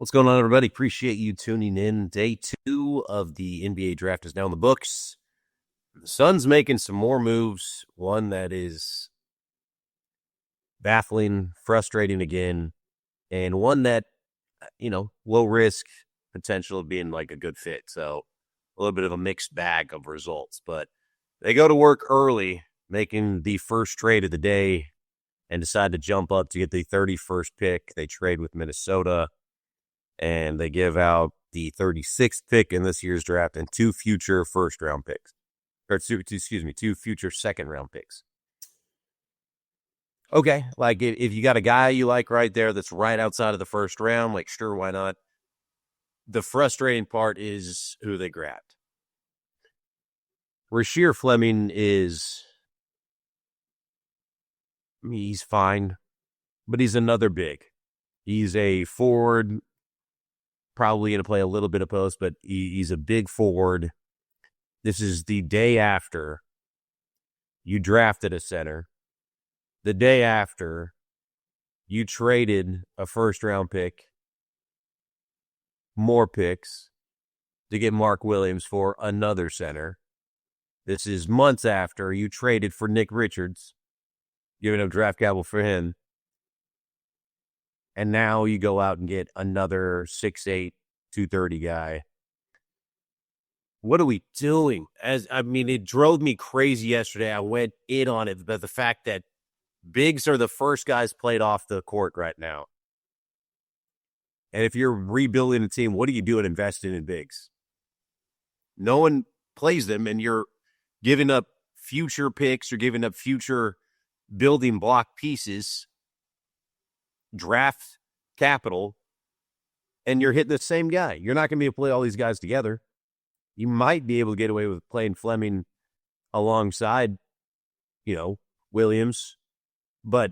What's going on, everybody? Appreciate you tuning in. Day 2 of the NBA draft is now in the books. The Suns making some more moves. One that is baffling, frustrating again, and one that, low risk potential of being like a good fit. So a little bit of a mixed bag of results. But they go to work early, making the first trade of the day and decide to jump up to get the 31st pick. They trade with Minnesota. And they give out the 36th pick in this year's draft and 2 future first-round picks. Or, 2 future second-round picks. Okay, like if you got a guy you like right there that's right outside of the first round, like sure, why not? The frustrating part is who they grabbed. Rasheer Fleming he's fine, but he's another big. He's a forward, probably going to play a little bit of post, but he's a big forward. This is the day after you drafted a center. The day after you traded a first-round pick, more picks, to get Mark Williams for another center. This is months after you traded for Nick Richards, giving up draft capital for him. And now you go out and get another 6'8", 230 guy. What are we doing? It drove me crazy yesterday. I went in on it, but the fact that bigs are the first guys played off the court right now. And if you're rebuilding a team, what are you doing investing in bigs? No one plays them, and you're giving up future picks or giving up future building block pieces, draft capital, and you're hitting the same guy. You're not going to be able to play all these guys together. You might be able to get away with playing Fleming alongside, Williams. But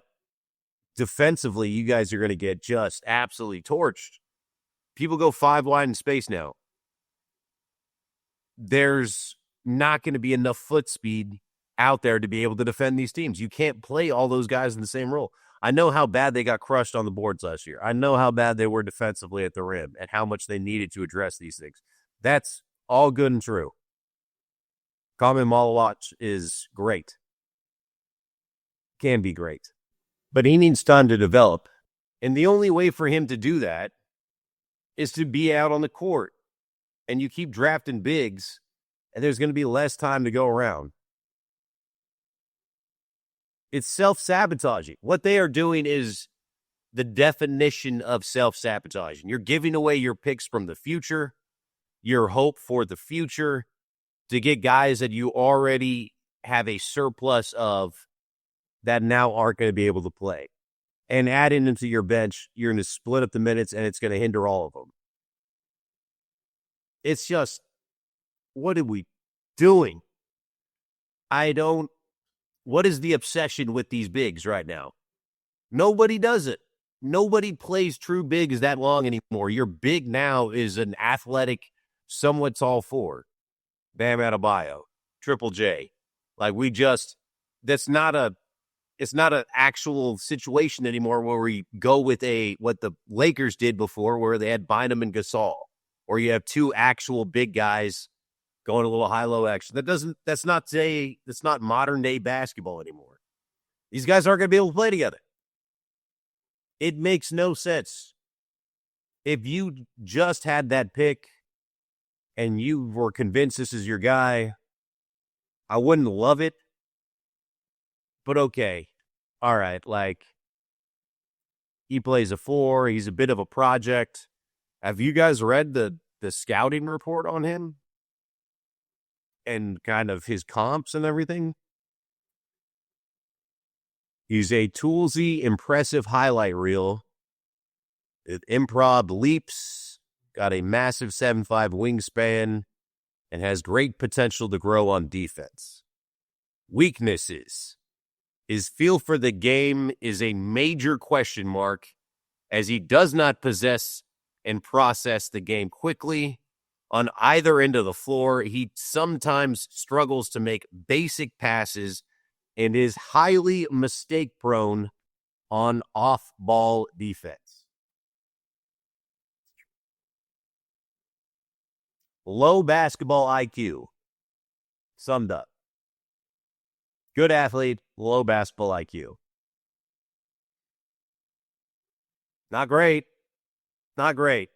defensively, you guys are going to get just absolutely torched. People go 5 wide in space now. There's not going to be enough foot speed out there to be able to defend these teams. You can't play all those guys in the same role. I know how bad they got crushed on the boards last year. I know how bad they were defensively at the rim and how much they needed to address these things. That's all good and true. Kamen Malawach is great. Can be great. But he needs time to develop. And the only way for him to do that is to be out on the court. And you keep drafting bigs, and there's going to be less time to go around. It's self-sabotaging. What they are doing is the definition of self-sabotaging. You're giving away your picks from the future, your hope for the future, to get guys that you already have a surplus of that now aren't going to be able to play. And adding into your bench, you're going to split up the minutes, and it's going to hinder all of them. It's just, what are we doing? What is the obsession with these bigs right now? Nobody does it. Nobody plays true bigs that long anymore. Your big now is an athletic, somewhat tall forward. Bam Adebayo, Triple J. It's not an actual situation anymore where we go with what the Lakers did before, where they had Bynum and Gasol, or you have 2 actual big guys going a little high-low action. That's not modern-day basketball anymore. These guys aren't going to be able to play together. It makes no sense. If you just had that pick and you were convinced this is your guy, I wouldn't love it. But okay. All right. He plays a 4. He's a bit of a project. Have you guys read the scouting report on him? And kind of his comps and everything? He's a toolsy, impressive highlight reel. Improv leaps, got a massive 7'5" wingspan, and has great potential to grow on defense. Weaknesses. His feel for the game is a major question mark, as he does not possess and process the game quickly. On either end of the floor, he sometimes struggles to make basic passes and is highly mistake-prone on off-ball defense. Low basketball IQ. Summed up. Good athlete, low basketball IQ. Not great. Not great.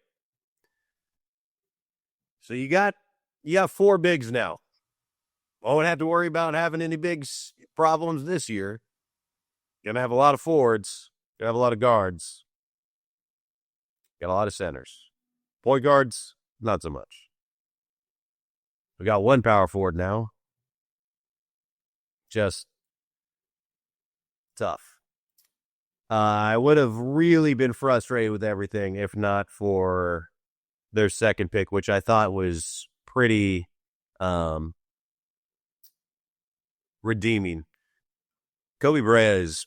So you got 4 bigs now. Won't have to worry about having any bigs problems this year. Gonna have a lot of forwards. Gonna have a lot of guards. Got a lot of centers. Point guards, not so much. We got 1 power forward now. Just tough. I would have really been frustrated with everything if not for their second pick, which I thought was pretty redeeming. Kobe Bryant is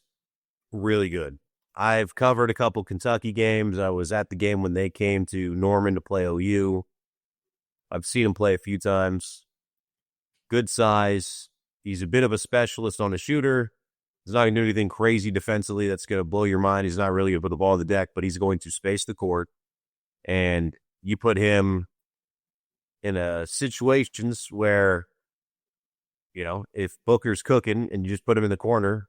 really good. I've covered a couple Kentucky games. I was at the game when they came to Norman to play OU. I've seen him play a few times. Good size. He's a bit of a specialist on a shooter. He's not going to do anything crazy defensively that's going to blow your mind. He's not really going to put the ball on the deck, but he's going to space the court. And you put him in situations where, if Booker's cooking and you just put him in the corner,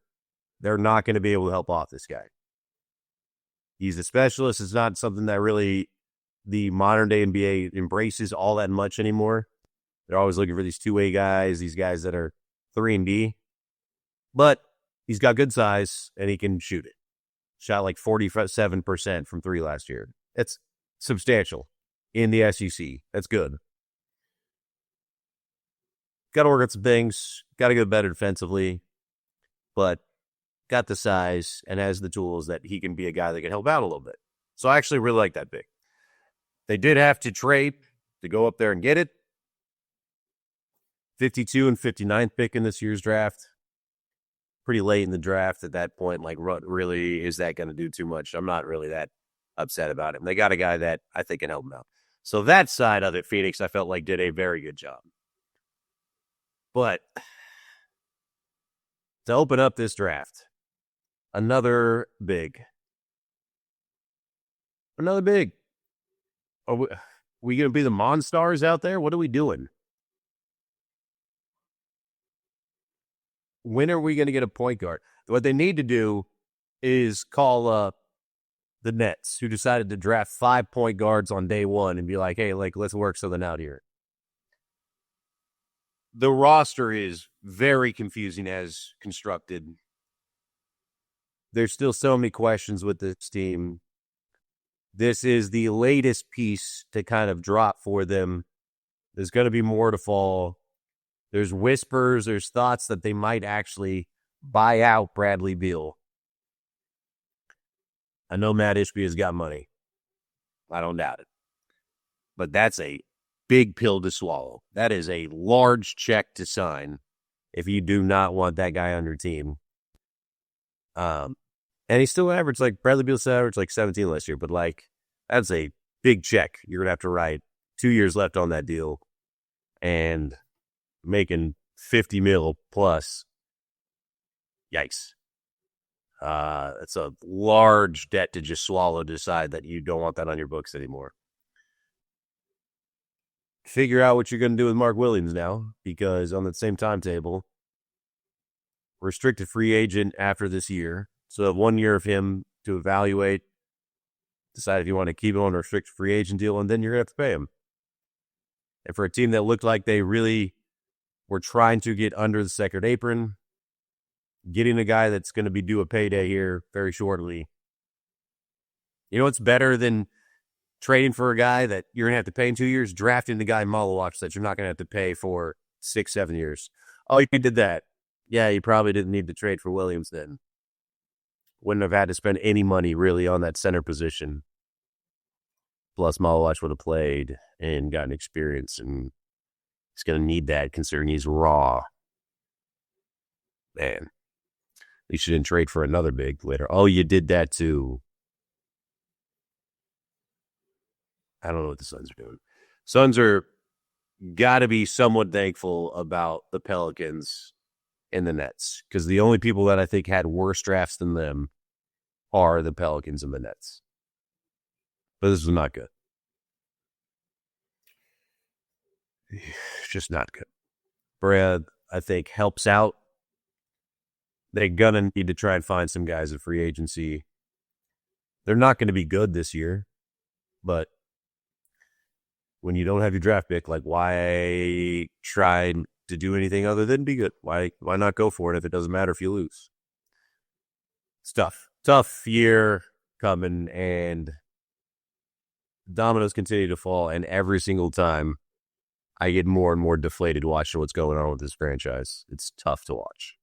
they're not going to be able to help off this guy. He's a specialist. It's not something that really the modern day NBA embraces all that much anymore. They're always looking for these two-way guys, these guys that are 3-and-D. But he's got good size, and he can shoot it. Shot like 47% from 3 last year. That's substantial in the SEC. That's good. Got to work on some things. Got to get better defensively. But got the size and has the tools that he can be a guy that can help out a little bit. So I actually really like that pick. They did have to trade to go up there and get it. 52 and 59th pick in this year's draft. Pretty late in the draft at that point. Like, really, is that going to do too much? I'm not really that upset about him. They got a guy that I think can help him out. So that side of it, Phoenix, I felt like did a very good job. But to open up this draft, another big. Are we going to be the Monstars out there? What are we doing? When are we going to get a point guard? What they need to do is call up the Nets, who decided to draft 5 point guards on day one, and be like, hey, let's work something out here. The roster is very confusing as constructed. There's still so many questions with this team. This is the latest piece to kind of drop for them. There's going to be more to fall. There's whispers, there's thoughts that they might actually buy out Bradley Beal. I know Matt Ishbia has got money. I don't doubt it. But that's a big pill to swallow. That is a large check to sign if you do not want that guy on your team. And he still averaged, Bradley Beal still averaged 17 last year, but that's a big check you're going to have to write. 2 years left on that deal. And making $50 million plus. Yikes. It's a large debt to just swallow to decide that you don't want that on your books anymore. Figure out what you're going to do with Mark Williams now, because on the same timetable, restricted free agent after this year. So 1 year of him to evaluate, decide if you want to keep him on a restricted free agent deal, and then you're going to have to pay him. And for a team that looked like they really were trying to get under the second apron, getting a guy that's going to be due a payday here very shortly. You know what's better than trading for a guy that you're going to have to pay in 2 years? Drafting the guy Malawach that you're not going to have to pay for 6-7 years. Oh, you did that. Yeah, you probably didn't need to trade for Williams then. Wouldn't have had to spend any money really on that center position. Plus, Malawach would have played and gotten experience, and he's going to need that considering he's raw. Man, you shouldn't trade for another big later. Oh, you did that too. I don't know what the Suns are doing. Suns are got to be somewhat thankful about the Pelicans and the Nets, because the only people that I think had worse drafts than them are the Pelicans and the Nets. But this was not good. just not good. Brad, I think, helps out. They're going to need to try and find some guys at free agency. They're not going to be good this year, but when you don't have your draft pick, like, why try to do anything other than be good? Why not go for it if it doesn't matter if you lose? It's tough. Tough year coming, and dominoes continue to fall, and every single time I get more and more deflated watching what's going on with this franchise. It's tough to watch.